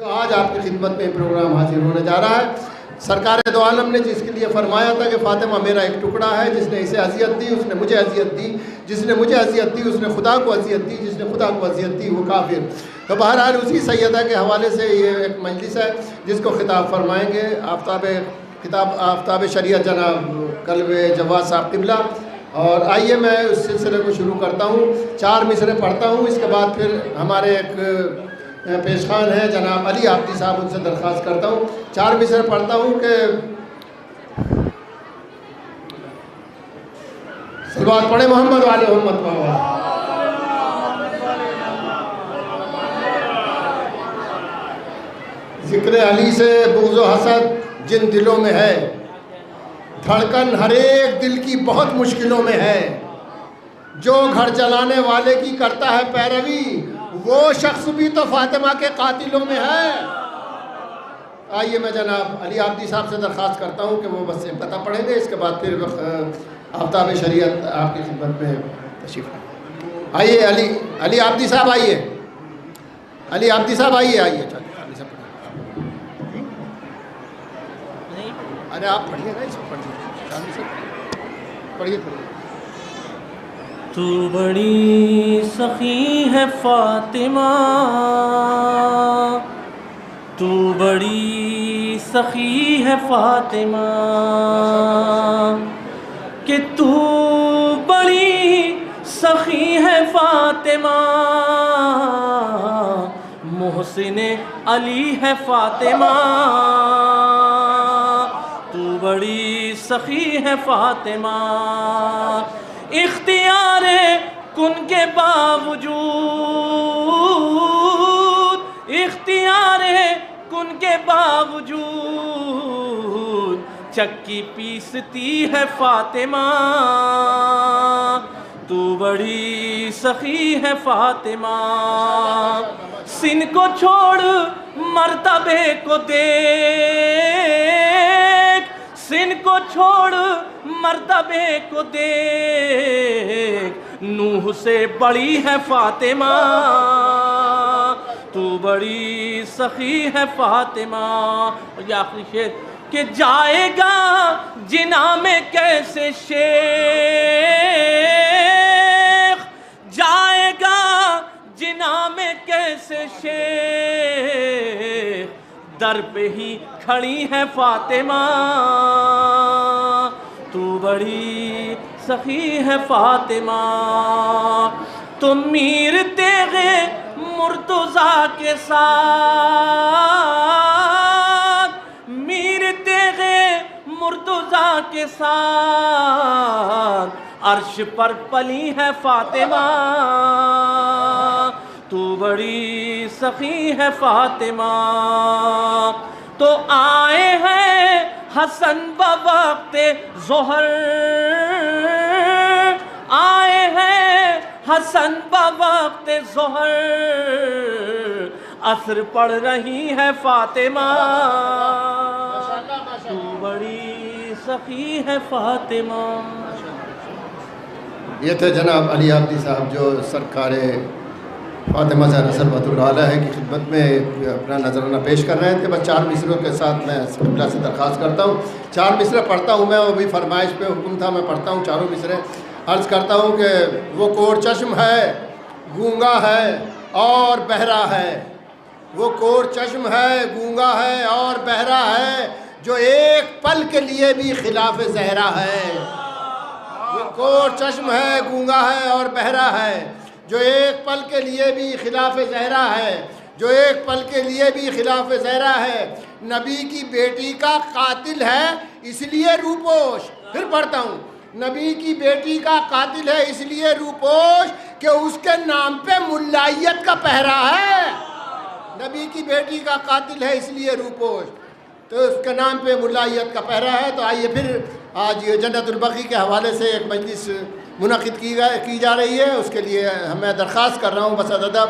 آج آپ کی خدمت میں پروگرام حاضر ہونے جا رہا ہے۔ سرکار دو عالم نے جس کے لیے فرمایا تھا کہ فاطمہ میرا ایک ٹکڑا ہے، جس نے اسے اذیت دی اس نے مجھے اذیت دی، جس نے مجھے اذیت دی اس نے خدا کو اذیت دی، جس نے خدا کو اذیت دی وہ کافر۔ تو بہرحال اسی سیدہ کے حوالے سے یہ ایک مجلس ہے جس کو خطاب فرمائیں گے آفتاب شریعت جناب قلب جواد صاحب قبلہ۔ اور آئیے میں اس سلسلے کو شروع کرتا ہوں، 4 مصرے پڑھتا ہوں، اس کے بعد پھر ہمارے ایک پیشخان ہیں جناب علی عابدی صاحب، ان سے درخواست کرتا ہوں 4 مصرے پڑھتا ہوں کہ صلوات پڑھیں محمد والے محمد محمد۔ ذکر علی سے بغض و حسد جن دلوں میں ہے، دھڑکن ہر ایک دل کی بہت مشکلوں میں ہے، جو گھر چلانے والے کی کرتا ہے پیروی وہ شخص بھی تو فاطمہ کے قاتلوں میں ہے۔ آئیے میں جناب علی عابدی صاحب سے درخواست کرتا ہوں کہ وہ بس پتہ پڑھیں گے، اس کے بعد پھر آفتاب شریعت آپ کی خدمت میں تشریف لائیں۔ آئیے علی عابدی صاحب آئیے، علی عابدی صاحب آئیے، چلیے ارے آپ پڑھیے گا، اس کو پڑھیے۔ تو بڑی سخی ہے فاطمہ، تو بڑی سخی ہے فاطمہ، کہ تو بڑی سخی ہے فاطمہ، محسن علی ہے فاطمہ، تو بڑی سخی ہے فاطمہ، اختیار کن کے باوجود، اختیار کن کے باوجود چکی پیستی ہے فاطمہ، تو بڑی سخی ہے فاطمہ، سن کو چھوڑ مرتبے کو دیکھ، سن کو چھوڑ مرتبے کو دیکھ، نوح سے بڑی ہے فاطمہ، تو بڑی سخی ہے فاطمہ۔ اور یہ آخری شعر کہ جائے گا جناح میں کیسے شیخ، جائے گا جناح میں کیسے شیخ، در پہ ہی کھڑی ہے فاطمہ، تو بڑی سخی ہے فاطمہ، تو میر تیغ مرتضیٰ کے ساتھ، میر تیغ مرتضیٰ کے ساتھ عرش پر پلی ہے فاطمہ، تو بڑی سخی ہے فاطمہ، تو آئے ہیں حسن بوقت ظہر، آئے ہیں حسن بوقت ظہر، عصر پڑھ رہی ہے فاطمہ، تو بڑی سخی ہے فاطمہ۔ یہ تھے جناب علی عابدی صاحب جو سرکار فاطمہ زہرا صلوات اللہ علیہ کی خدمت میں اپنا نذرانہ پیش کر رہے تھے۔ بس 4 مصروں کے ساتھ میں قبلہ سے درخواست کرتا ہوں 4 مصرے پڑھتا ہوں میں، وہ بھی فرمائش پہ حکم تھا، میں پڑھتا ہوں 4 مصرے۔ عرض کرتا ہوں کہ وہ کور چشم ہے، گونگا ہے اور بہرا ہے، وہ کور چشم ہے، گونگا ہے اور بہرا ہے، جو ایک پل کے لیے بھی خلاف زہرا ہے، وہ کور چشم ہے، گونگا ہے اور بہرا ہے، جو ایک پل کے لیے بھی خلاف زہرا ہے، جو ایک پل کے لیے بھی خلاف زہرا ہے، نبی کی بیٹی کا قاتل ہے اس لیے روپوش۔ پھر پڑھتا ہوں، نبی کی بیٹی کا قاتل ہے اس لیے روپوش کہ اس کے نام پہ ملائیت کا پہرا ہے، نبی کی بیٹی کا قاتل ہے اس لیے روپوش، تو اس کے نام پہ ملائیت کا پہرا ہے۔ تو آئیے پھر آج جنت البقیع کے حوالے سے ایک مجلس منعقد کی جا رہی ہے، اس کے لیے میں درخواست کر رہا ہوں بس ادب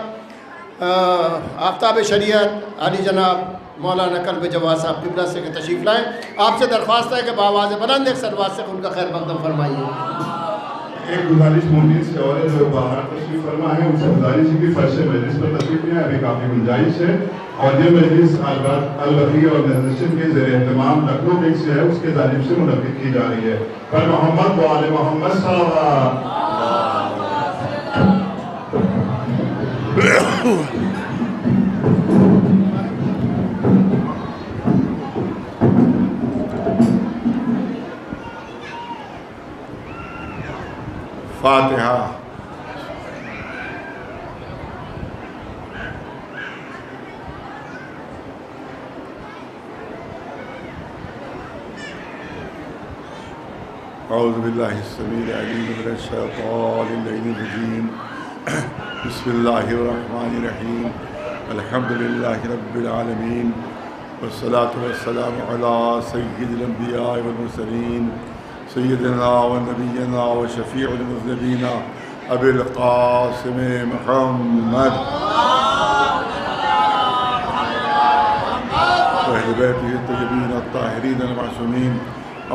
آفتاب شریعت علی جناب مولانا قلب جواد صاحب قبلہ سے کہ تشریف لائیں۔ آپ سے درخواست ہے کہ بآواز بلند ایک سلوات سے ان کا خیر مقدم فرمائیے۔ ایک گزارش مومن سے اور جو باہر تشریف فرما ہے ان سے گزارش ہے کہ فرش مجلس پر تشریف لیں، ابھی کافی گنجائش ہے، اور یہ مجلس البقیہ آرگنائزیشن کے زیر اہتمام لکھنؤ ڈیک سے ہے، اس کے جانب سے منعقد کی جا رہی ہے۔ پر محمد و آل محمد صلی اللہ فاتحہ۔ اعوذ باللہ السمیع العلیم من الشیطان اللعین الرجیم، بسم اللہ الرحمن الرحیم، الحمد للہ رب العالمین، والصلاة والسلام علی سید الانبیاء والمرسلین، سیدنا و نبینا و شفیع المذنبین ابی القاسم محمد و اہل بیتہ الطیبین الطاہرین المعصومین،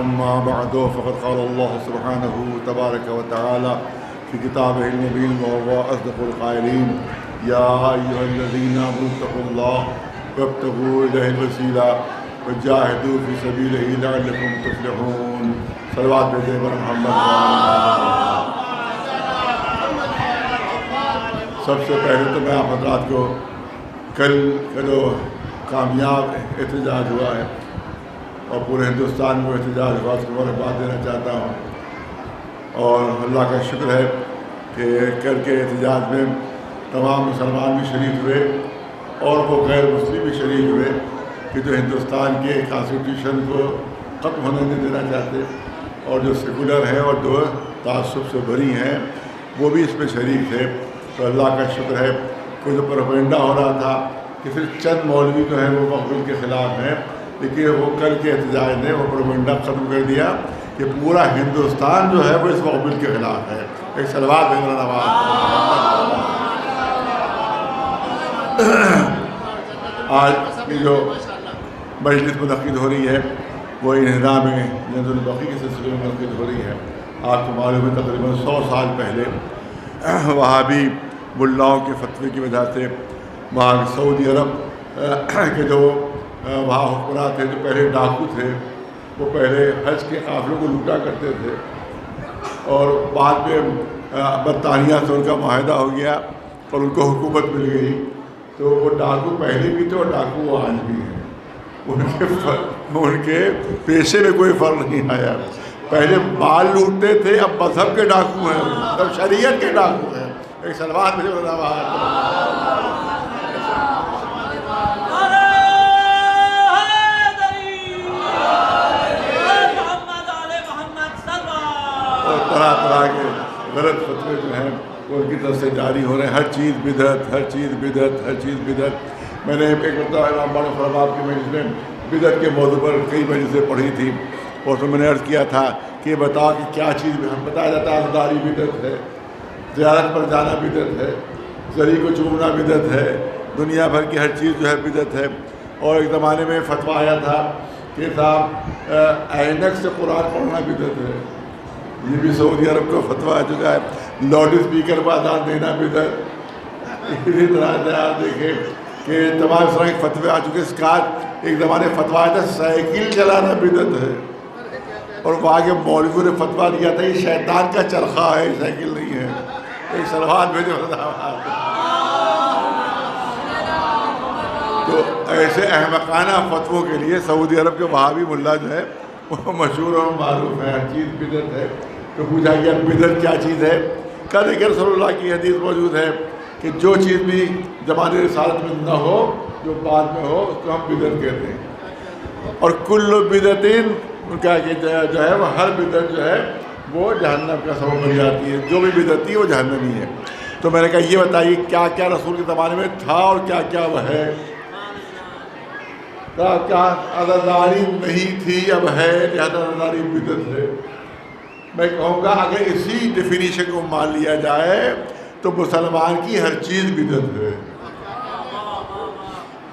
اما بعد فقد قال اللہ سبحانہ تبارک و تعالی فی کتابہ المبین وهو اصدق القائلین، یا ایھا الذین آمنوا اتقوا اللہ وابتغوا الیہ الوسیلہ وجاہدوا فی سبیلہ لعلکم تفلحون۔ صلوات بھیجیں پر محمد۔ سب سے پہلے تو میں آپ حضرات کو کل جو کامیاب احتجاج ہوا ہے اور پورے ہندوستان میں احتجاج ہوا، اس کو مبارکباد دینا چاہتا ہوں، اور اللہ کا شکر ہے کہ کل کے احتجاج میں تمام مسلمان بھی شریک ہوئے اور وہ غیر مسلم بھی شریک ہوئے کہ جو ہندوستان کے کانسٹیٹیوشن کو ختم ہونے نہیں دینا چاہتے، اور جو سیکولر ہیں اور جو تعصب سے بھری ہیں وہ بھی اس میں شریک تھے۔ تو اللہ کا شکر ہے کہ جو پروپیگنڈا ہو رہا تھا کہ صرف چند مولوی جو ہیں وہ مقبول کے خلاف ہیں، لیکن وہ کل کے احتجاج نے وہ پروپیگنڈا ختم کر دیا کہ پورا ہندوستان جو ہے وہ اس مقبول کے خلاف ہے۔ ایک صلوات بھیجنا نواز۔ آج کی جو مجلس منعقد ہو رہی ہے وہ انہدام جنت البقیع کے سلسلے میں منعقد ہو رہی ہے۔ آپ کو معلوم ہے تقریباً 100 سال پہلے وہابی ملاؤں کے فتوے کی وجہ سے وہاں سعودی عرب کے جو وہاں حکمراں تھے، جو پہلے ڈاکو تھے، وہ پہلے حج کے قافلوں کو لوٹا کرتے تھے، اور بعد میں برطانیہ سے ان کا معاہدہ ہو گیا اور ان کو حکومت مل گئی، تو وہ ڈاکو پہلے بھی تھے اور ڈاکو وہ آج بھی ہیں۔ ان کے پیشے میں کوئی فرق نہیں آیا، پہلے مال لوٹتے تھے، اب مذہب کے ڈاکو ہیں، اب شریعت کے ڈاکو ہیں۔ ایک سلوات میں طرح طرح کے غلط فتوے جو ہیں وہ ان کی طرف سے جاری ہو رہے ہیں، ہر چیز بدعت، ہر چیز بدعت، ہر چیز بدعت۔ میں نے ایک مرتبہ امام بڑے فرماب کی مجلس میں بدعت کے موضوع پر کئی مجلسیں پڑھی تھی، اور اس میں میں نے عرض کیا تھا کہ یہ بتاؤ کہ کیا چیز بتایا جاتا ہے، عزاداری بدعت ہے، زیارت پر جانا بدعت ہے، زری کو چومنا بدعت ہے، دنیا بھر کی ہر چیز جو ہے بدعت ہے۔ اور ایک زمانے میں فتویٰ آیا تھا کہ صاحب اینک سے قرآن پڑھنا بدعت ہے، یہ بھی سعودی عرب کو فتویٰ آ چکا ہے۔ لاؤڈ اسپیکر پر اذان دینا بدعت، اسی طرح سے آپ دیکھیں کہ تمام اس طرح کے فتوے آ چکے۔ اس کا ایک زمانے فتویٰ آیا تھا سائیکل چلانا بدعت ہے، اور وہاں کے مولویوں نے فتویٰ دیا تھا یہ شیطان کا چرخہ ہے، سائیکل نہیں ہے۔ ایک سلوات بھیجو۔ تو ایسے احمقانہ فتووں کے لیے سعودی عرب کے وہابی ملا جو ہے وہ مشہور اور معروف ہے، ہر چیز بدعت ہے۔ تو پوچھا گیا بدعت کیا چیز ہے؟ کہا کہ رسول اللہ کی حدیث موجود ہے کہ جو چیز بھی زمانے رسالت میں نہ ہو، جو بعد میں ہو، اس کو ہم بدعت کہتے ہیں۔ اور کل بدعتین ان کا کہ جو ہے وہ ہر بدعت جو ہے وہ جہنم کا سبب بن جاتی ہے، جو بھی بدعتی ہے وہ جہنمی ہے۔ تو میں نے کہا یہ بتائیے کیا کیا رسول کے زمانے میں تھا اور کیا کیا وہ ہے؟ کیا عزاداری نہیں تھی، اب ہے، لہذا عزاداری بدعت ہے۔ میں کہوں گا اگر اسی ڈیفینیشن کو مان لیا جائے تو مسلمان کی ہر چیز بدعت ہے،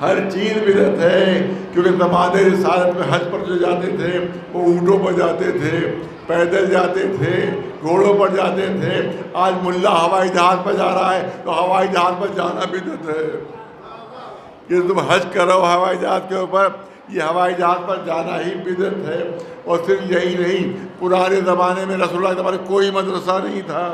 ہر چیز بدعت ہے۔ کیونکہ زمانے رسالت میں حج پر جو جاتے تھے وہ اونٹوں پر جاتے تھے، پیدل جاتے تھے، گھوڑوں پر جاتے تھے. آج ملا ہوائی جہاز پر جا رہا ہے تو ہوائی جہاز پر جانا بدعت ہے. کہ تم حج کرو ہوائی جہاز کے اوپر، یہ ہوائی جہاز پر جانا ہی بدعت ہے. اور صرف یہی نہیں، پرانے زمانے میں رسول اللہ کے زمانے کوئی مدرسہ نہیں تھا،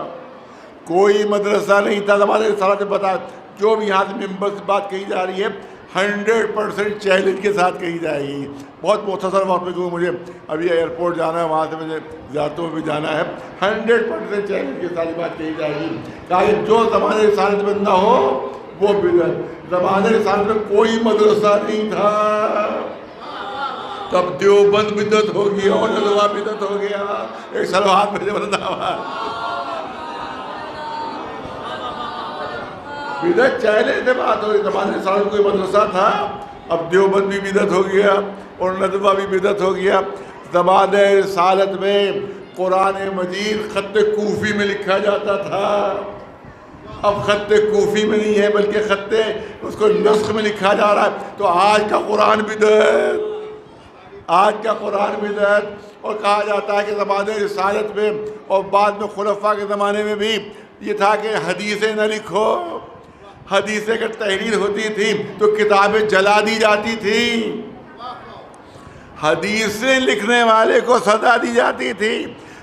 کوئی مدرسہ نہیں تھا. زمانے رسالت میں بتا، جو بھی یہاں سے ممبر سے بات کہی جا رہی ہے 100% چیلنج کے ساتھ کہی جائے گی. بہت مختصر وقت میں کیونکہ مجھے ابھی ایئرپورٹ جانا ہے، وہاں سے مجھے زیارتوں میں بھی جانا ہے. 100% چیلنج کے ساتھ بات کہی جائے گی کہ جو زمانے رسالت میں نہ ہو وہ بدعت. زمانے رسالت میں کوئی مدرسہ نہیں تھا، تب دیوبند بدعت ہو گیا اور ندوہ بدعت ہو گیا. ایک سلوات میں بدعت چہلے سے بات ہو رہی. زمانے رسالت میں کوئی مدرسہ تھا، اب دیوبند بھی بدعت ہو گیا اور ندوہ بھی بدعت ہو گیا. زمانے رسالت میں قرآن مجید خط کوفی میں لکھا جاتا تھا، اب خط کوفی میں نہیں ہے بلکہ خط اس کو نسخ میں لکھا جا رہا ہے. تو آج کا قرآن بدعت، آج کا قرآن بدعت. اور کہا جاتا ہے کہ زمانے رسالت میں اور بعد میں خلفاء کے زمانے میں بھی یہ تھا کہ حدیثیں نہ لکھو. حدیثیں اگر تحریر ہوتی تھی تو کتابیں جلا دی جاتی تھی، حدیثیں لکھنے والے کو سزا دی جاتی تھی،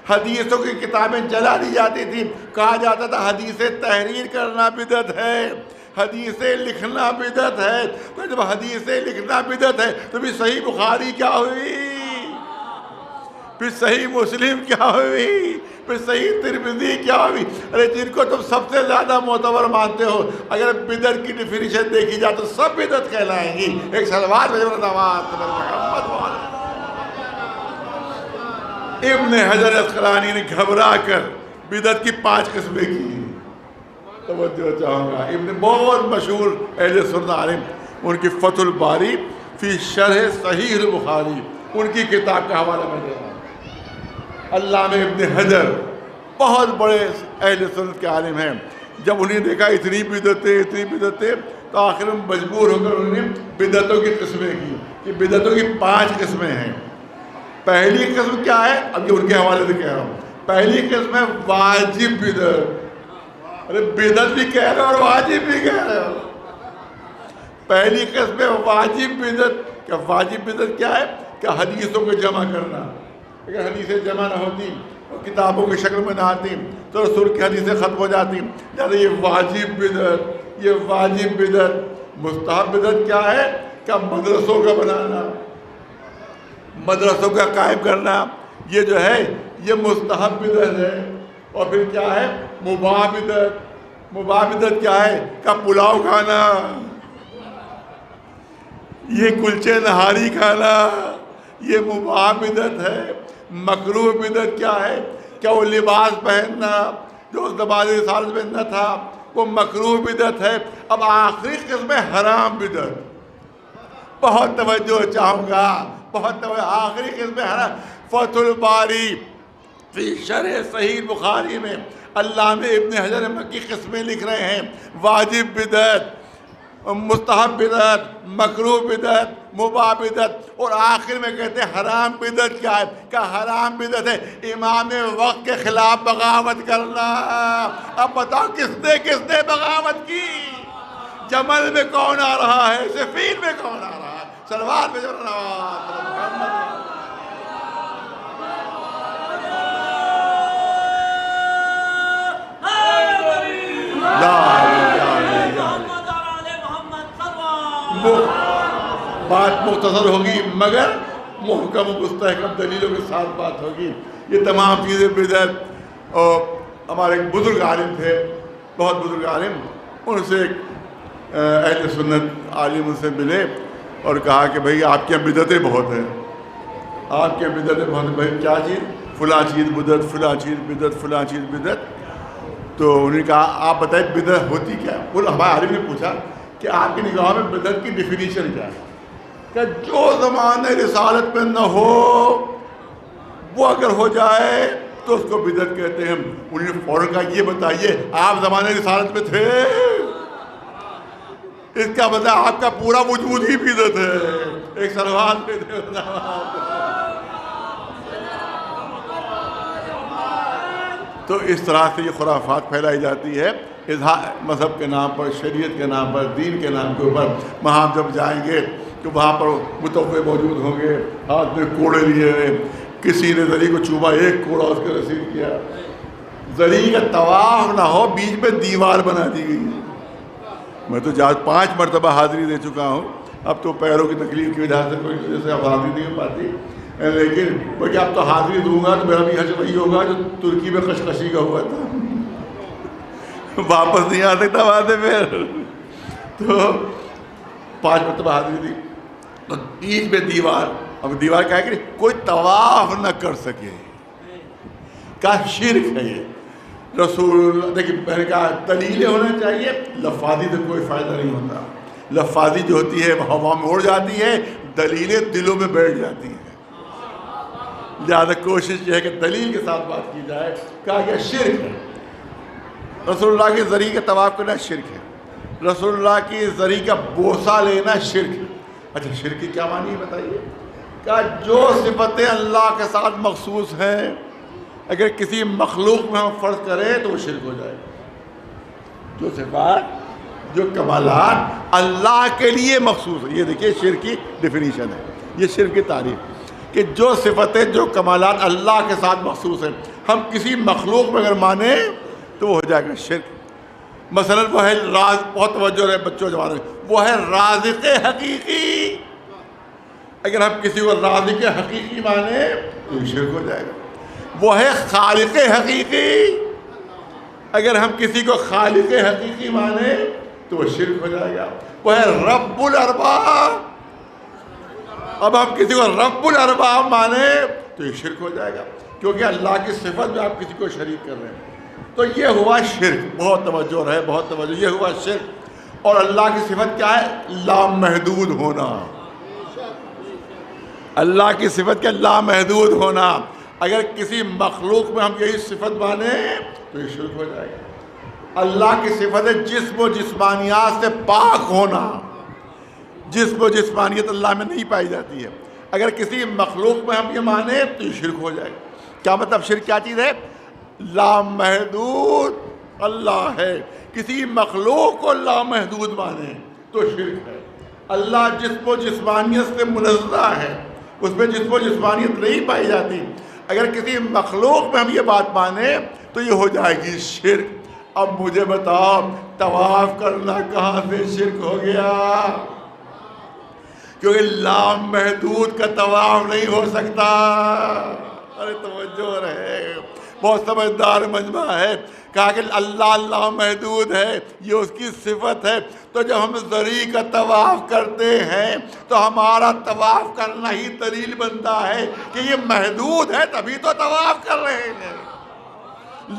حدیثوں کی کتابیں جلا دی جاتی تھی. کہا جاتا تھا حدیثیں تحریر کرنا بدعت ہے، حدیثیں لکھنا بدعت ہے. تو جب حدیثیں لکھنا بدعت ہے تو پھر صحیح بخاری کیا ہوئی، پھر صحیح مسلم کیا ہوئی، پھر صحیح ترمذی کیا ہوئی. ارے جن کو تم سب سے زیادہ معتبر مانتے ہو، اگر بدعت کی ڈیفینیشن دیکھی جائے تو سب بدعت کہلائیں گی. ایک سلوات ابن حجر عسقلانی نے گھبرا کر بدعت کی 5 قسمیں کی. توجہ چاہوں گا، ابن بہت مشہور اہل سنت عالم، ان کی فتح الباری فی شرح صحیح البخاری، ان کی کتاب کا حوالہ میں دے رہا ہوں. علامہ ابن حجر بہت بڑے اہل سنت کے عالم ہیں. جب انہیں دیکھا اتنی بدعتیں تو آخر میں مجبور ہو کر انہوں نے بدعتوں کی قسمیں کی کہ بدعتوں کی 5 قسمیں ہیں. پہلی قسم کیا ہے، اب یہ ان کے حوالے سے کہہ رہا ہوں. پہلی قسم ہے واجب بدعت. ارے بدعت بھی کہہ رہے ہو اور واجب بھی کہہ رہے ہو. پہلی قسم ہے واجب بدعت. کہ واجب بدعت کیا ہے کہ حدیثوں کو جمع کرنا. اگر حدیثیں جمع نہ ہوتی اور کتابوں کی شکل میں نہ آتی تو رسول کی حدیثیں ختم ہو جاتی. یعنی یہ واجب بدعت، یہ واجب بدعت. مستحب بدعت کیا ہے کہ مدرسوں کا بنانا، مدرسوں کا قائم کرنا، یہ جو ہے یہ مستحب بدعت ہے. اور پھر کیا ہے مباح بدعت. مباح بدعت کیا ہے کہ پلاؤ کھانا، یہ کلچے نہاری کھانا، یہ مباح بدعت ہے. مکروہ بدعت کیا ہے کہ وہ لباس پہننا جو زمانے رسالت میں نہ تھا وہ مکروہ بدعت ہے. اب آخری قسم ہے حرام بدعت. بہت توجہ چاہوں گا، بہت توجہ. آخری قسم ہے حرام. فتح الباری فی شرح صحیح بخاری میں علامہ ابن حجر مکی قسمیں لکھ رہے ہیں. واجب بدعت، مستحب بدعت، مکروہ بدعت، مباح بدعت، اور آخر میں کہتے ہیں حرام بدعت کیا ہے کہ حرام بدعت ہے امام وقت کے خلاف بغاوت کرنا. اب بتاؤ کس نے بغاوت کی؟ جمل میں کون آ رہا ہے، صفین میں کون آ رہا ہے؟ سلوات میں بات مختصر ہوگی مگر محکم و مستحکم دلیلوں کے ساتھ بات ہوگی. یہ تمام چیزیں بدعت. اور ہمارے ایک بزرگ عالم تھے، بہت بزرگ عالم، ان سے ایک اہل سنت عالم ان سے ملے اور کہا کہ بھئی آپ کے یہاں بدعتیں بہت ہیں، آپ کے بدعتیں بہت ہیں. بھائی کیا چیز؟ فلاں چیز بدعت، فلاں چیز بدعت، فلاں چیز بدعت. تو انہوں نے کہا آپ بتائیں بدعت ہوتی کیا؟ ہمارے عالم نے پوچھا کہ آپ کی نگاہ میں بدعت کی ڈیفینیشن کیا ہے؟ کہ جو زمانے رسالت میں نہ ہو وہ اگر ہو جائے تو اس کو بدعت کہتے ہیں. انہوں نے فوراً کہا یہ بتائیے آپ زمانے رسالت میں تھے؟ اس کا مطلب آپ کا پورا وجود ہی بدعت ہے. ایک سلوات پہ تو اس طرح سے یہ خرافات پھیلائی جاتی ہے مذہب کے نام پر، شریعت کے نام پر، دین کے نام کے اوپر. وہاں جب جائیں گے تو وہاں پر متوفے موجود ہوں گے، ہاتھ میں کوڑے لیے ہوئے، کسی نے زری کو چوبا، ایک کوڑا اس کو رسید کیا. زری کا طواف نہ ہو، بیچ میں دیوار بنا دی گئی. میں تو 5 مرتبہ حاضری دے چکا ہوں. اب تو پیروں کی تکلیف کی وجہ سے کوئی وجہ سے اب حاضری نہیں ہو پاتی، لیکن بلکہ اب تو حاضری دوں گا تو میرا بھی حج وہی ہوگا جو ترکی میں خشخشی کا ہوا تھا. واپس نہیں آ سکتا وہاں سے پھر. تو 5 مرتبہ حاضری دی. تو بیچ میں دیوار، اب دیوار کہا کہ کوئی طواف نہ کر سکے، کا شرک ہے یہ. رسول دیکھیں میں نے کہا دلیلیں ہونا چاہیے. لفاظی سے کوئی فائدہ نہیں ہوتا. لفاظی جو ہوتی ہے ہوا میں اڑ جاتی ہے، دلیلیں دلوں میں بیٹھ جاتی ہیں. لہٰذا کوشش یہ ہے کہ دلیل کے ساتھ بات کی جائے. کہا کہ شرک ہے، رسول اللہ کے ذریعے کا طواف کرنا شرک ہے، رسول اللہ کی ذریعے کا بوسہ لینا شرک ہے. اچھا شرک کی کیا معنی ہے بتائیے؟ کہا جو صفتیں اللہ کے ساتھ مخصوص ہیں اگر کسی مخلوق میں ہم فرض کریں تو وہ شرک ہو جائے. جو صفات، جو کمالات اللہ کے لیے مخصوص ہیں، یہ دیکھیے شرک کی ڈیفینیشن ہے، یہ شرک کی تعریف، کہ جو صفتیں، جو کمالات اللہ کے ساتھ مخصوص ہیں ہم کسی مخلوق میں اگر مانیں تو وہ ہو جائے گا شرک. مثلا وہ ہے راز، بہت توجہ ہے بچوں جوانوں میں، وہ ہے رازق حقیقی. اگر ہم کسی کو رازق حقیقی مانیں تو یہ شرک ہو جائے گا. وہ ہے خالق حقیقی، اگر ہم کسی کو خالق حقیقی مانیں تو وہ شرک ہو جائے گا. وہ ہے رب الارباب، اب ہم کسی کو رب الارباب مانیں تو یہ شرک ہو جائے گا، کیونکہ اللہ کی صفت میں آپ کسی کو شریک کر رہے ہیں. تو یہ ہوا شرک. بہت توجہ رہے، بہت توجہ. یہ ہوا شرک. اور اللہ کی صفت کیا ہے؟ لامحدود ہونا. اللہ کی صفت کیا؟ لامحدود ہونا. اگر کسی مخلوق میں ہم یہی صفت مانیں تو یہ شرک ہو جائے گا. اللہ کی صفت ہے جسم و جسمانیات سے پاک ہونا. جسم و جسمانیت اللہ میں نہیں پائی جاتی ہے. اگر کسی مخلوق میں ہم یہ مانیں تو یہ شرک ہو جائے گا. کیا مطلب؟ شرک کیا چیز ہے؟ لامحدود اللہ ہے. کسی مخلوق کو لامحدود مانیں تو شرک ہے. اللہ جسم و جسمانیت سے منزہ ہے، اس میں جسم و جسمانیت نہیں پائی جاتی. اگر کسی مخلوق میں ہم یہ بات مانیں تو یہ ہو جائے گی شرک. اب مجھے بتاؤ طواف کرنا کہاں سے شرک ہو گیا؟ کیونکہ لامحدود کا طواف نہیں ہو سکتا. ارے توجہ رہے، بہت سمجھدار مجمع ہے. کہا کہ اللہ لامحدود ہے، یہ اس کی صفت ہے. تو جب ہم ذری کا طواف کرتے ہیں تو ہمارا طواف کرنا ہی دلیل بنتا ہے کہ یہ محدود ہے، تبھی تو طواف کر رہے ہیں.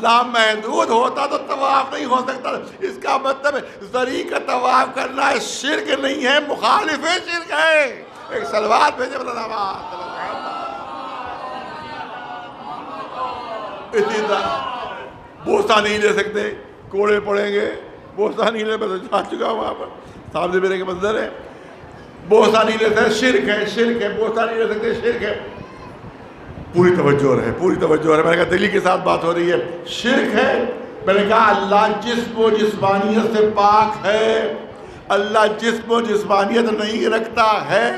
لامحدود ہوتا تو طواف نہیں ہو سکتا. اس کا مطلب ذری کا طواف کرنا شرک نہیں ہے، مخالف شرک ہے. ایک صلوات بھیجے اسی طرح بوسہ نہیں لے سکتے، کوڑے پڑیں گے. بوسہ نہیں لے، میں تو جا چکا ہوں وہاں پر، سامنے میرے کے منظر ہے. بوسہ نہیں لے سکتے، شرک ہے، شرک ہے. بوسہ نہیں لے سکتے، شرک ہے. پوری توجہ رہے، پوری توجہ رہے. میں نے کہا دلی کے ساتھ بات ہو رہی ہے. شرک ہے. میں نے کہا اللہ جسم و جسمانیت سے پاک ہے، اللہ جسم و جسمانیت نہیں رکھتا ہے.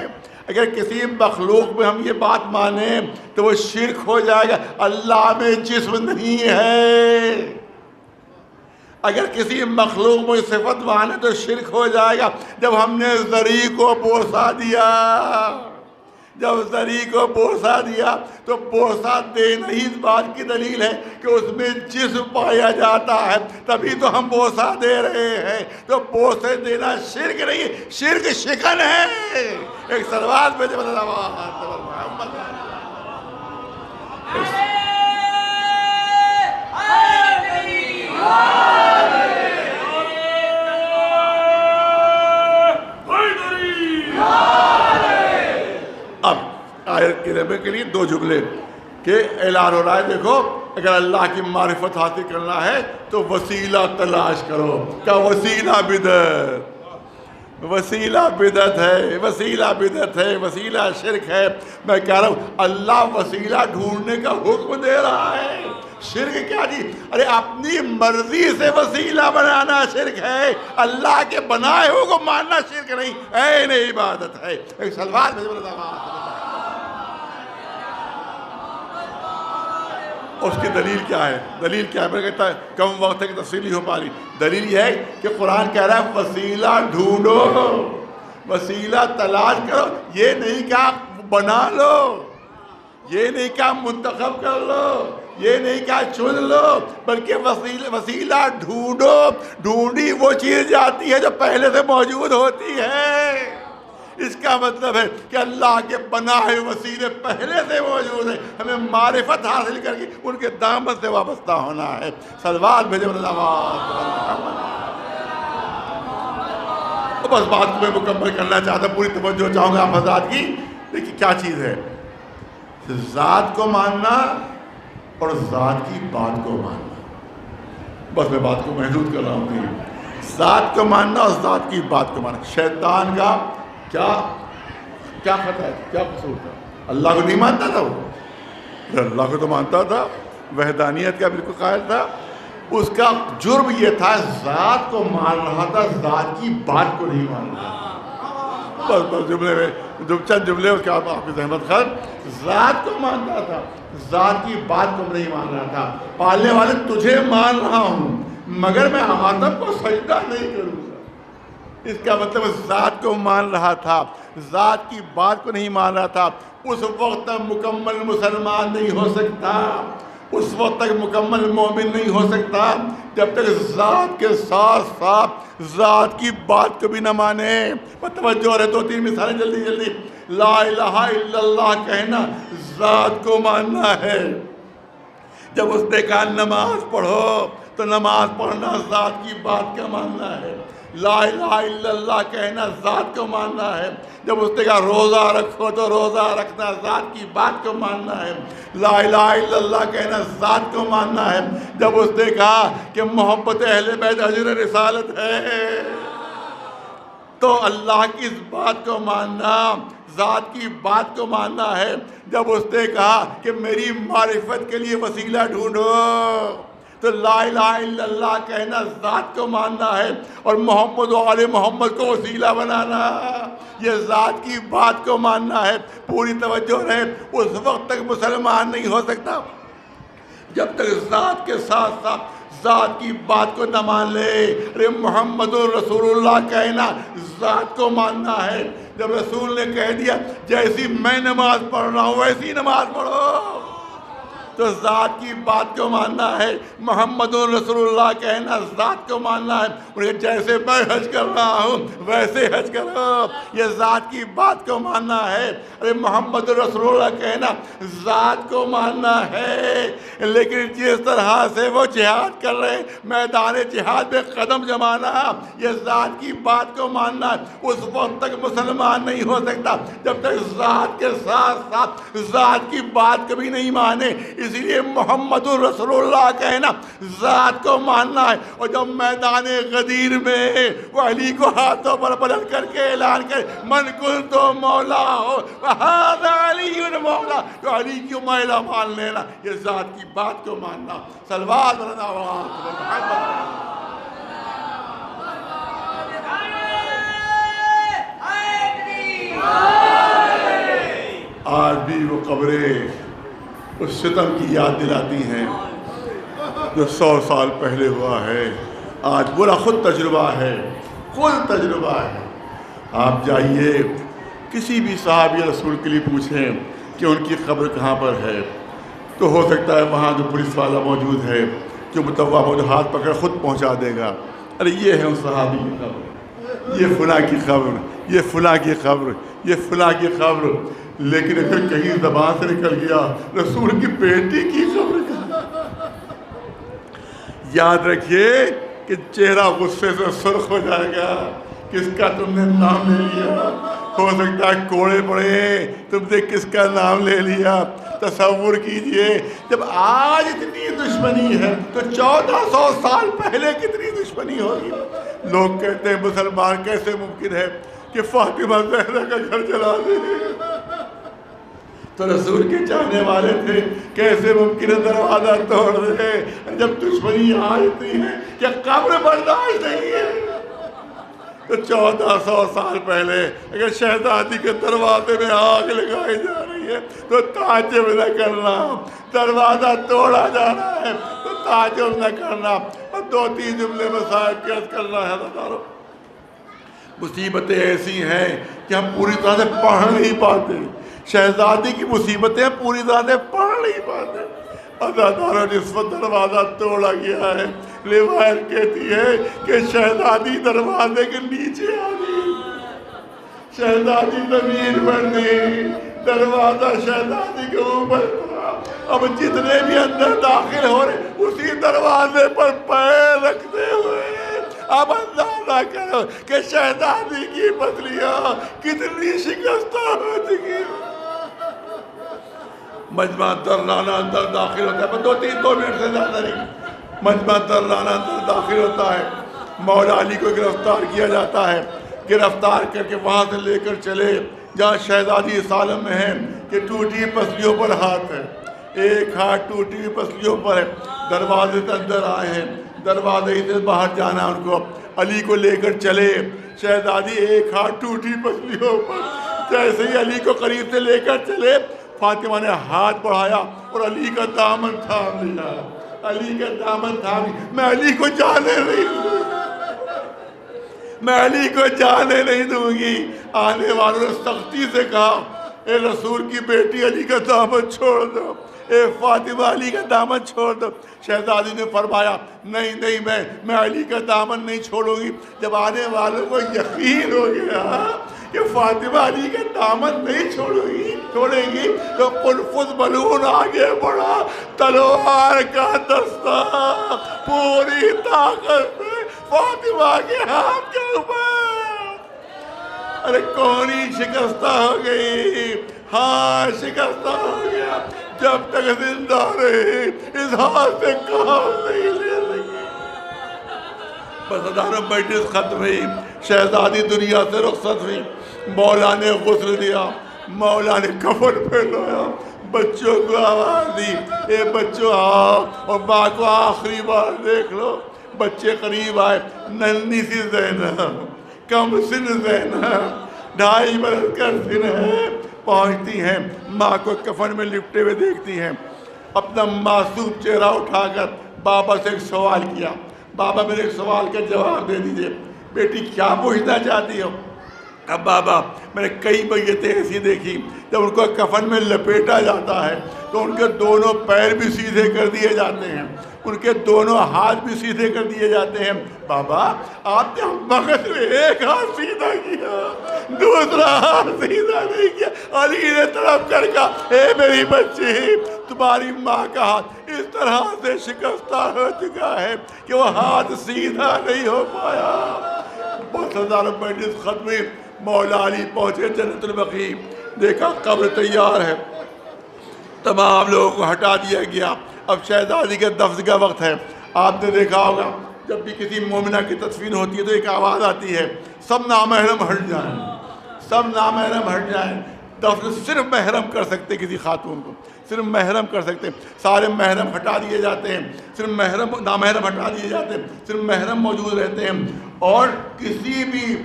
اگر کسی مخلوق میں ہم یہ بات مانیں تو وہ شرک ہو جائے گا. اللہ میں جسم نہیں ہے. اگر کسی مخلوق میں صفت مانے تو شرک ہو جائے گا. جب ہم نے ذری کو بوسہ دیا، جب ذری کو بوسہ دیا تو بوسہ دینا ہی اس بات کی دلیل ہے کہ اس میں جسم پایا جاتا ہے، تبھی تو ہم بوسہ دے رہے ہیں. تو بوسے دینا شرک نہیں ہے، شرک شکن ہے. ایک صلوات پہ جب محمد اب آیت کے ربے کے لیے 2 جملے کہ اعلان ہو رہا ہے. دیکھو اگر اللہ کی معرفت حاصل کرنا ہے تو وسیلہ تلاش کرو. کیا وسیلہ بدعت، وسیلہ بدعت ہے، وسیلہ بدعت ہے، وسیلہ شرک ہے. میں کہہ رہا ہوں اللہ وسیلہ ڈھونڈنے کا حکم دے رہا ہے. شرک کیا جی؟ ارے اپنی مرضی سے وسیلہ بنانا شرک ہے، اللہ کے بنائے ہو کو ماننا شرک نہیں، عین عبادت ہے۔ ایک سلوات میں اس کی دلیل کیا ہے؟ دلیل کیا ہے؟ میں کہتا ہے کم وقت ہے کہ تفصیلی ہو پا رہی۔ دلیل یہ ہے کہ قرآن کہہ رہا ہے وسیلہ ڈھونڈو، وسیلہ تلاش کرو، یہ نہیں کہا بنا لو، یہ نہیں کہا منتخب کر لو، یہ نہیں کہا چن لو، بلکہ وسیلہ ڈھونڈو۔ ڈھونڈی وہ چیز جاتی ہے جو پہلے سے موجود ہوتی ہے۔ اس کا مطلب ہے کہ اللہ کے بنائے وسیلے پہلے سے موجود ہیں، ہمیں معرفت حاصل کر کے ان کے دامن سے وابستہ ہونا ہے۔ صلوات بھیجے بس بات کو میں مکمل کرنا چاہتا ہوں، پوری توجہ چاہوں گا آپ حضرات کی۔ دیکھیے کیا چیز ہے، ذات کو ماننا اور ذات کی بات کو ماننا۔ بس میں بات کو محدود کر رہا ہوں، ذات کو ماننا اور ذات کی بات کو ماننا۔ شیطان کا کیا خطا ہے، کیا قصور تھا؟ اللہ کو نہیں مانتا تھا وہ، اللہ کو تو مانتا تھا، وحدانیت کا بالکل قائل تھا۔ اس کا جرم یہ تھا ذات کو مان رہا تھا، ذات کی بات کو نہیں مان رہا تھا۔ بس جملے میں چند جملے اس کے آپ کی زحمت خرد، ذات کو مانتا تھا، ذات کی بات کو نہیں مان رہا تھا۔ پالنے والے تجھے مان رہا ہوں مگر میں آدم کو سجدہ نہیں کروں گا۔ اس کا مطلب ذات کو مان رہا تھا، ذات کی بات کو نہیں مان رہا تھا۔ اس وقت تک مکمل مسلمان نہیں ہو سکتا، اس وقت تک مکمل مومن نہیں ہو سکتا جب تک ذات کے ساتھ ساتھ ذات کی بات کو بھی نہ مانے۔ توجہ رہے، 2-3 مثالیں جلدی جلدی۔ لا الہ الا اللہ کہنا ذات کو ماننا ہے۔ جب اس نے کہا نماز پڑھو تو نماز پڑھنا ذات کی بات کا ماننا ہے۔ لا الہ الا اللہ کہنا ذات کو ماننا ہے۔ جب اس نے کہا روزہ رکھو تو روزہ رکھنا ذات کی بات کو ماننا ہے۔ لا الہ الا اللہ کہنا ذات کو ماننا ہے۔ جب اس نے کہا کہ محبت اہل بیت اجر رسالت ہے تو اللہ کی اس بات کو ماننا، ذات کی بات کو ماننا ہے۔ جب اس نے کہا کہ میری معرفت کے لیے وسیلہ ڈھونڈو تو لا الہ الا اللہ کہنا ذات کو ماننا ہے، اور محمد و آل محمد کو وسیلہ بنانا یہ ذات کی بات کو ماننا ہے۔ پوری توجہ رہے، اس وقت تک مسلمان نہیں ہو سکتا جب تک ذات کے ساتھ ساتھ ذات کی بات کو نہ مان لے۔ ارے محمد رسول اللہ کہنا ذات کو ماننا ہے۔ جب رسول نے کہہ دیا جیسی میں نماز پڑھ رہا ہوں ویسی نماز پڑھو تو ذات کی بات کو ماننا ہے۔ محمد رسول اللہ کہنا ذات کو ماننا ہے۔ جیسے میں حج کر رہا ہوں ویسے حج کرو، یہ ذات کی بات کو ماننا ہے۔ ارے محمد رسول اللہ کہنا ذات کو ماننا ہے۔ لیکن جس طرح سے وہ جہاد کر رہے میدان جہاد میں قدم جمانا یہ ذات کی بات کو ماننا ہے۔ اس وقت تک مسلمان نہیں ہو سکتا جب تک ذات کے ساتھ ساتھ ذات کی بات کبھی نہیں مانے۔ اسی لیے محمد رسول اللہ کہنا ذات کو ماننا ہے۔ اور جب میدان غدیر میں وہ علی کو ہاتھوں پر بلند کر کے اعلان کرے من کنت مولا ہو وہذا علی مولا، تو علی کی مولا مان لینا یہ ذات کی بات کو ماننا۔ صلوات آج بھی وہ قبریں اس ستم کی یاد دلاتی ہیں جو 100 سال پہلے ہوا ہے۔ آج برا خود تجربہ ہے، خود تجربہ ہے۔ آپ جائیے کسی بھی صحابی رسول کے لیے پوچھیں کہ ان کی قبر کہاں پر ہے تو ہو سکتا ہے وہاں جو پولیس والا موجود ہے جو متوع موجود ہاتھ پکڑ خود پہنچا دے گا، ارے یہ ہے اس صحابی کی قبر، یہ فلاں کی قبر، یہ فلاں کی قبر، یہ فلاں کی قبر۔ لیکن اگر کہیں زبان سے نکل گیا رسول کی بیٹی کی قبر کا، یاد رکھیے کہ چہرہ غصے سے سرخ ہو جائے گا۔ کس کا تم نے نام لے لیا؟ ہو سکتا ہے کوڑے پڑے، تم نے کس کا نام لے لیا؟ تصور کیجئے جب آج اتنی دشمنی ہے تو 1400 سال پہلے کتنی دشمنی ہوگی۔ لوگ کہتے ہیں مسلمان کیسے ممکن ہے کہ فاطمہ زہرا کا گھر جلا دے۔ تو رسول کے چاہنے والے تھے، کیسے ممکن ہے دروازہ توڑ دے جب دشمنی آتی ہے، کیا قبر برداشت نہیں ہے؟ تو 1400 سال پہلے اگر شہزادی کے دروازے میں آگ لگائی جا رہی ہے تو تعجب نہ کرنا، دروازہ توڑا جا رہا ہے تو تعجب نہ کرنا۔ اور 2-3 جملے میں صاحب کیس کرنا ہے حضرتارو، مصیبتیں ایسی ہیں کہ ہم پوری طرح سے پڑھ نہیں پاتے، شہزادی کی مصیبتیں پوری طرح سے پڑھ نہیں پاتے۔ حضرتارو جس وقت دروازہ توڑا گیا ہے، روایت کہتی ہے کہ شہزادی دروازے کے نیچے آ گئی، شہزادی زمین پر نہیں، دروازہ شہزادی کے اوپر تھا۔ اب جتنے بھی اندر داخل ہو رہے اسی دروازے پر پیر رکھتے ہوئے اب اندازہ کرو کہ شہزادی کی پسلیاں کتنی شکستہ ہو چکی۔ مجمع درانہ اندر داخل ہوتا ہے، پر 2 منٹ سے زیادہ نہیں، مجمع درانہ اندر داخل ہوتا ہے، مولا علی کو گرفتار کیا جاتا ہے، گرفتار کر کے وہاں سے لے کر چلے جہاں شہزادی اس عالم میں ہے کہ ٹوٹی پسلیوں پر ہاتھ ہے، ایک ہاتھ ٹوٹی پسلیوں پر ہے، دروازے سے اندر آئے ہیں، دروازے سے باہر جانا ان کو، علی کو لے کر چلے، شہزادی ایک ہاتھ ٹوٹی پسلیوں پر، جیسے ہی علی کو قریب سے لے کر چلے فاطمہ نے ہاتھ بڑھایا اور علی کا دامن تھام لیا، علی کا دامن تھام لیا۔ میں علی کو جانے نہیں دوں گی، میں علی کو جانے نہیں دوں گی۔ آنے والوں نے سختی سے کہا اے رسول کی بیٹی علی کا دامن چھوڑ دو، اے فاطمہ علی کا دامن چھوڑ دو۔ شہزادی نے فرمایا نہیں نہیں میں علی کا دامن نہیں چھوڑوں گی۔ جب آنے والوں کو یقین ہو گیا کہ فاطمہ علی کا دامن نہیں چھوڑیں گی تو قنفذ ملعون آگے بڑھا، تلوار کا دستہ پوری طاقت سے فاطمہ کے ہاتھ کے اوپر۔ ارے کونی شکستہ ہو گئی، ہاں شکستہ ہو گیا، جب تک زندہ رہے اس ہاتھ سے کام نہیں لے لگی۔ بس ہزاروں مجلس ختم ہوئی، شہزادی دنیا سے رخصت ہوئی، مولا نے غسل دیا، مولا نے کفن پہنایا، بچوں کو آواز دی اے بچوں آؤ اور ماں کو آخری بار دیکھ لو۔ بچے قریب آئے، ننھی سی زینب، کم سن زینب، 2.5 برس کا سن ہے، پہنچتی ہیں ماں کو کفن میں لپٹے ہوئے دیکھتی ہیں، اپنا معصوم چہرہ اٹھا کر بابا سے ایک سوال کیا، بابا میرے ایک سوال کا جواب دے دیجئے۔ بیٹی کیا پوچھنا چاہتی ہو؟ اب بابا میں نے کئی میتیں ایسی دیکھی جب ان کو کفن میں لپیٹا جاتا ہے تو ان کے دونوں پیر بھی سیدھے کر دیے جاتے ہیں، ان کے دونوں ہاتھ بھی سیدھے کر دیے جاتے ہیں۔ بابا آپ نے مغز میں ایک ہاتھ سیدھا کیا، دوسرا ہاتھ سیدھا نہیں کیا۔ علی نے طرف کر کہا اے میری بچی، تمہاری ماں کا ہاتھ اس طرح سے شکستہ ہو چکا ہے کہ وہ ہاتھ سیدھا نہیں ہو پایا۔ بہت ہزاروں مجلس ختم، مولا علی پہنچے جنت البقیع، دیکھا قبر تیار ہے، تمام لوگوں کو ہٹا دیا گیا، اب شہزادی کے دفن کا وقت ہے۔ آپ نے دیکھا ہوگا جب بھی کسی مومنہ کی تدفین ہوتی ہے تو ایک آواز آتی ہے سب نامحرم ہٹ جائیں، سب نامحرم ہٹ جائیں۔ دفن صرف محرم کر سکتے کسی خاتون کو، صرف محرم کر سکتے، سارے محرم ہٹا دیے جاتے ہیں، صرف نامحرم ہٹا دیے جاتے ہیں، صرف محرم موجود رہتے ہیں۔ اور کسی بھی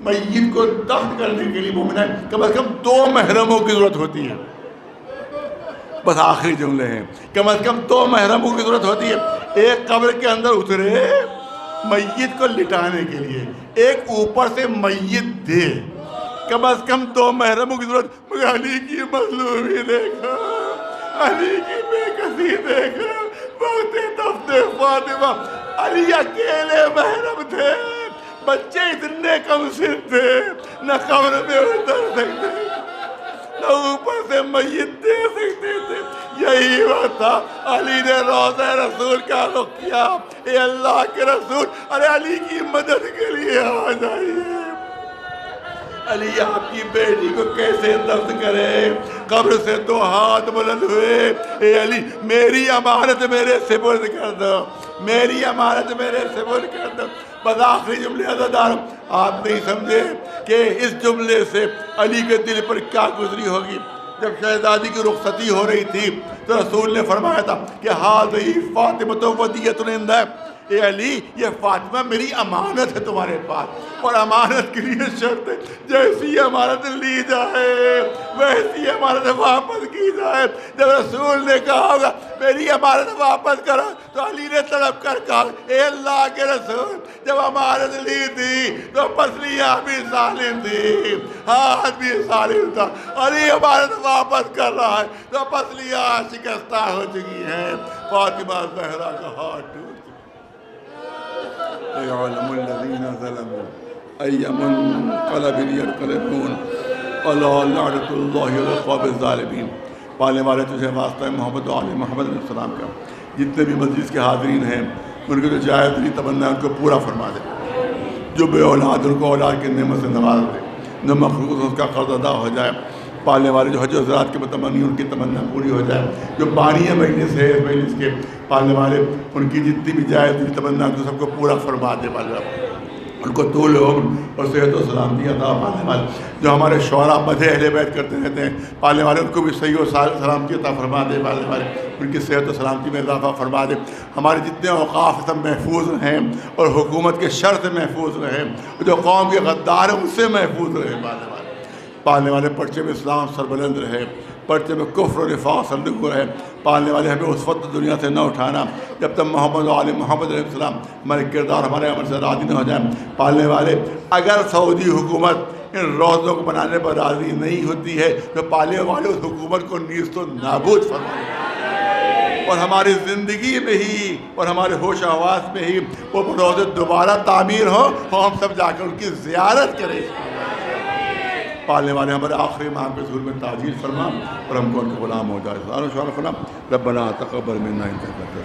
میت کو دفن کرنے کے لیے مومنہ کم از کم 2 محرموں کی ضرورت ہوتی ہے۔ بس آخری جملے ہیں، کم از کم 2 محرموں کی ضرورت ہوتی ہے۔ ایک قبر کے اندر اترے میت کو لٹانے کے لیے، ایک اوپر سے میت دے، کم از کم 2 محرموں کی ضرورت۔ مگر علی کی مظلومی دیکھا، علی کی بے کسی دیکھا، وقت دفن فاطمہ علی اکیلے محرم تھے، بچے اتنے کم سن تھے، نہ قبر میں اتر سکتے نہ اوپر سے میت دے سکتے تھے۔ یہی وقت تھا علی نے روضہ رسول کا رخ کیا، اے اللہ کے رسول، ارے علی کی مدد کے لیے آ جائیے۔ علی آپ کی بیٹی کو کیسے دفن کرے؟ قبر سے 2 ہاتھ بلند ہوئے، اے علی میری امانت میرے سپرد کر دو، میری امانت میرے سپرد کر دو۔ بس آخری جملے عزیزان، آپ نہیں سمجھے کہ اس جملے سے علی کے دل پر کیا گزری ہوگی۔ جب شہزادی کی رخصتی ہو رہی تھی تو رسول نے فرمایا تھا کہ ہاذی فاطمۃ ودیۃ عندہ، اے علی یہ فاطمہ میری امانت ہے تمہارے پاس، اور امانت کے لیے شرط ہے جیسی امانت لی جائے ویسی امانت واپس کی جائے۔ جب رسول نے کہا ہوگا میری امانت واپس کرو تو علی نے طلب کر کہا اے اللہ کے رسول جب امانت لی تھی تو پسلیاں بھی سالم تھی، ہاتھ بھی سالم تھا، علی امانت واپس کر رہا ہے تو پسلیاں شکستہ ہو چکی ہیں۔ فاطمہ زہرا کا ہاتھ ٹوٹ يعلم الذين ظلموا أي منقلب ينقلبون ألا لعنة الله على القوم الظالمين۔ پالنے والے تجھے واسطہ محمد و آل محمد علیہ السلام کا جتنے بھی مجلس کے حاضرین ہیں ان کو جو جائز دلی تمنا ان کو پورا فرما دے، جو بے اولاد ان کو اولاد کی نعمت سے نواز دے، جو مخلوق اس کا قرض ادا ہو جائے، پالنے والے جو حج و زراعت کے متمنی ان کی تمنا پوری ہو جائے، جو بانی مجلس ہے اس مجلس کے پالنے والے ان کی جتنی بھی جائز دلی تمنا ان کو سب کو پورا فرما دے، ان کو طول عمر اور صحت و سلامتی عطا پالنے والے، جو ہمارے شعراء مدح اہل بیت کرتے رہتے ہیں پالنے والے ان کو بھی صحیح و سلامتی عطا فرما دے، پالنے والے ان کی صحت و سلامتی میں اضافہ فرما دے، ہمارے جتنے اوقاف سب محفوظ ہیں اور حکومت کے شر سے محفوظ رہے، جو قوم کے غدار ہیں ان سے محفوظ رہے، پالنے والے پرچے میں اسلام سربلند رہے، پرچے میں کفر و نفاق سرنگو رہے، پالنے والے ہمیں اس وقت دنیا سے نہ اٹھانا جب تک محمد و آل محمد علیہ السلام ہمارے کردار ہمارے عمل سے راضی نہ ہو جائیں۔ پالنے والے اگر سعودی حکومت ان روزوں کو بنانے پر راضی نہیں ہوتی ہے تو پالنے والے اس حکومت کو نیست و نابود فرمائیں، اور ہماری زندگی میں ہی اور ہمارے ہوش و حواس میں ہی وہ روزے دوبارہ تعمیر ہو اور ہم سب جا کر ان کی زیارت کریں۔ پالنے والے ہمارے آخری ماہ کے ظہور میں تعجیل فرما اور ہم کو ان کے غلام ہو جائے۔ سبحان شعر فلام ربنا تقبل منا انک انت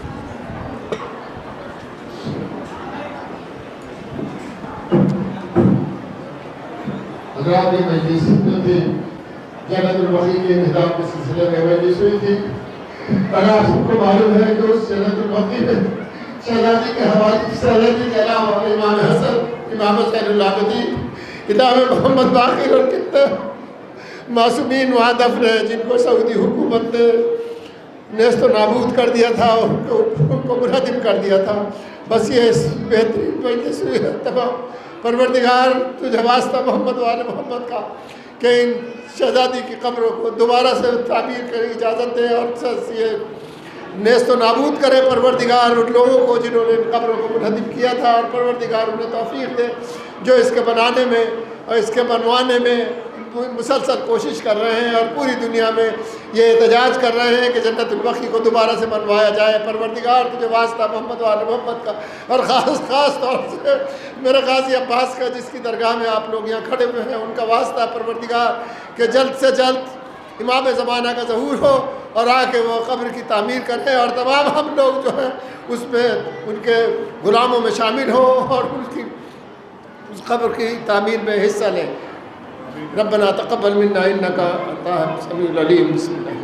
حضرات یہ مجلس جو تھی جنت البقیع کے انہدام کے سلسلے میں مجلس ہوئی تھی، اور آپ سب کو معلوم ہے کہ اس جنت البقیع میں شہزادی کے حوالے شہزادی کے علاوہ امام حسن، امام حسین العابدین، امام محمد باقر اور کتنے معصومین وہاں دفن ہیں جن کو سعودی حکومت نے نیست و نابود کر دیا تھا، ان کو منہدم کر دیا تھا۔ بس یہ بہترین مجلس ہوئی ہے تمام۔ پروردگار تجھے واسطہ محمد و آل محمد کا کہ ان شہزادی کی قبروں کو دوبارہ سے تعمیر کرنے کی اجازت دے اور یہ نیست و نابود کرے پروردگار ان لوگوں کو جنہوں نے ان قبروں کو منہدم کیا تھا، اور پروردگار انہیں توفیق دے جو اس کے بنانے میں اور اس کے بنوانے میں مسلسل کوشش کر رہے ہیں اور پوری دنیا میں یہ احتجاج کر رہے ہیں کہ جنت البقیع کو دوبارہ سے بنوایا جائے۔ پروردگار تجھے واسطہ محمد و آل محمد کا، اور خاص طور سے میرے غازی عباس کا جس کی درگاہ میں آپ لوگ یہاں کھڑے ہوئے ہیں، ان کا واسطہ پروردگار کہ جلد سے جلد امام زمانہ کا ظہور ہو اور آ کے وہ قبر کی تعمیر کریں اور تمام ہم لوگ جو ہیں اس میں ان کے غلاموں میں شامل ہوں اور ان کی اس قبر کی تعمیر میں حصہ لیں۔ ربنا تقبل منا انک انت السمیع العلیم۔ بسم اللہ۔